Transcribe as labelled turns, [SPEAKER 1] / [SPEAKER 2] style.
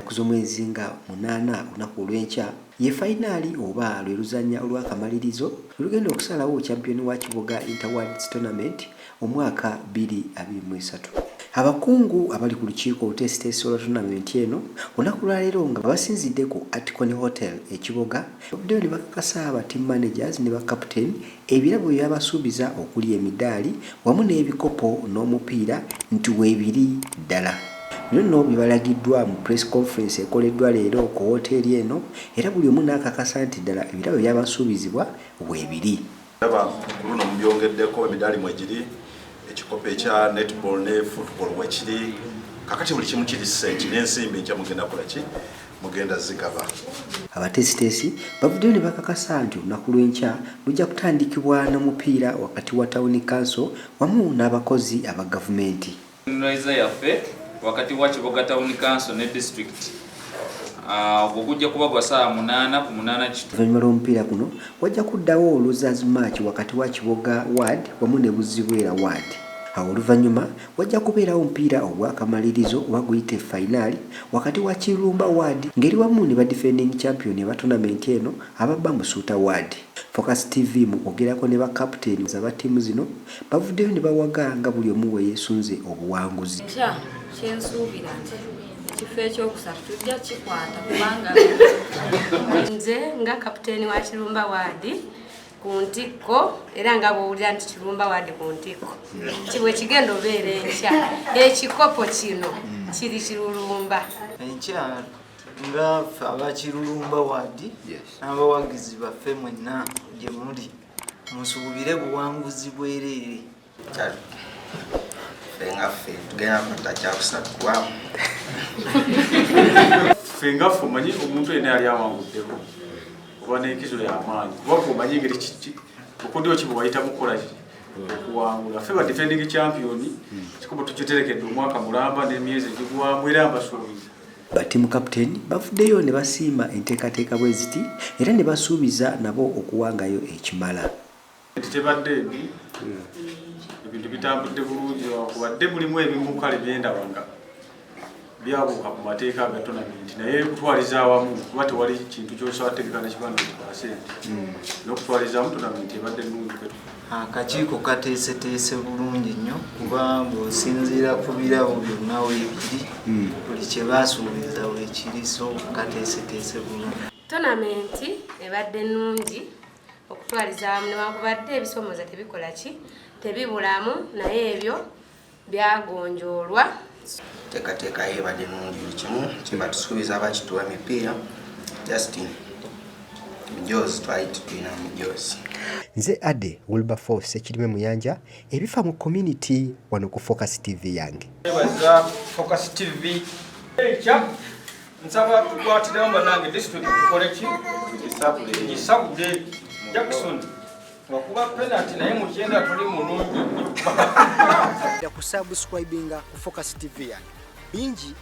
[SPEAKER 1] Kuzomwezi nga 8 olunaku olw'enkya ye fayinaali oba lwe luzannya olw'akamalirizo lugenda okusalawo champion wa Kiboga Interwards Tournament omwaka 2023. Abakungu abali ku lukiiko oluteesiteesi olwa tournament eno olunaku lwaleero nga basinzidde ku Aticon Hotel e Kiboga obuddeyo ne bakakasa aba team managers ne bakapitaani ebirabo byabasuubiza okuli emidaali wamu n'ebikopo n'omupiira nti weebiri ddala. Bino bibalagiddwa mu press conference ekoleddwa leero ku hoteli eno era buli omu n'akakasa nti ddala ebirabo byabasuubizibwa weebiri.
[SPEAKER 2] Luno mubyongeddeko emidaali mwegiri ekikopo ekya netball ne football mwekiri kakati buli kimu kiri ssente n'ensimbi nkya mugenda kulaki mugenda zigaba.
[SPEAKER 1] Abateesiteesi bavuddeyo ne bakakasa nti olunaku lw'enkya lujja kutandikibwa n'omupiira wakati wa Town Council wamu n'abakozi aba gavumenti.
[SPEAKER 3] Noiza yaffe wakati wa Kiboga Town Council ne district ogujja kuba gwa saa 8 ku 8 kitu.
[SPEAKER 1] Oluvannyuma lw'omupiira guno wajja kuddawo oluzaazi match wakati wa Kiboga ward wamu ne Buzibwera ward. Awo oluvannyuma wajja kubeerawo omupiira ogw'akamalirizo baguyite fayinaali wakati wa Kirumba ward ngeri wamu ne ba defending champion aba tournament eno ababba Musuuta ward. Focus TV mu kwogerako ne bakapitaani aba ttiimu zino bavuddeyo ne bawaga nga buli omu we yeesunze obuwanguzi.
[SPEAKER 4] Kyensuubira nti ekifo ekyokusatu tujja kikwata kubanga nze nga kapitaani wa Kirumba ward ku ntikko era nga bw'owulira nti Kirumba ward ku ntikko kibwe kigenda obeera enkya ekikopo kino kiri Kirulumba
[SPEAKER 5] enkya nga aba Kirulumba ward n'abawagizi baffe mwenna gye muli musuubire buwanguzi bwereere.
[SPEAKER 6] Fengaffe tugenda kwata kyakusatu kwamu.
[SPEAKER 7] Fengaffe omanyi omuntu yenna yali awanguddeko oba n'enkizo y'amaanyi kuba omanyi engeri kiki okuddeyo kibo bayita mukola ki okuwangula. Ffe ba defending champion kikopo tukiterekedde omwaka mulamba n'emyezi egigwamu era mbasuubiza.
[SPEAKER 1] Batiimu kapitaani bavuddeyo ne basiima enteekateeka bwe ziti era ne basuubiza nabo okuwangayo ekimala.
[SPEAKER 7] Tebadde ebi ebintu bitambudde bulungi wakubadde mulimu ebimu kale byendabanga byabuuka ku mateeka aga tournament naye kutwaliza awamu kuba tewali kintu ky'osobola kutegeka n'ekibanda n'okutwaliza awamu tournament ebadde nnungi.
[SPEAKER 5] Akakiiko kateeseteese bulungi nnyo kuba ng'osinziira ku birabo byonna weebiri buli kye baasuubiza weekiri so kateeseteese bulungi.
[SPEAKER 4] Tournament ebadde nnungi okutwaliza awamu newankubadde ebisoomooza tebikola ki tebibulamu naye ebyo byagonjoolwa.
[SPEAKER 6] Teekateeka ebadde nnungi buli kimu kimba tusuubiza abakituwa emipiira Justin Mujoozi twali tutulina Mujoozi.
[SPEAKER 1] Nze Ade Wilberforce ekirime Muyanja ebifa mu community wano ku Focus TV yange.
[SPEAKER 8] Ebaza Focus TV ekya nsaba tukwatiramu bannange district tukole ki gisabudde Jackson wakuba penalty naye mukyenda tuli mulungi nnyo.
[SPEAKER 1] Kusubscribinga ku Focus TV yange bingi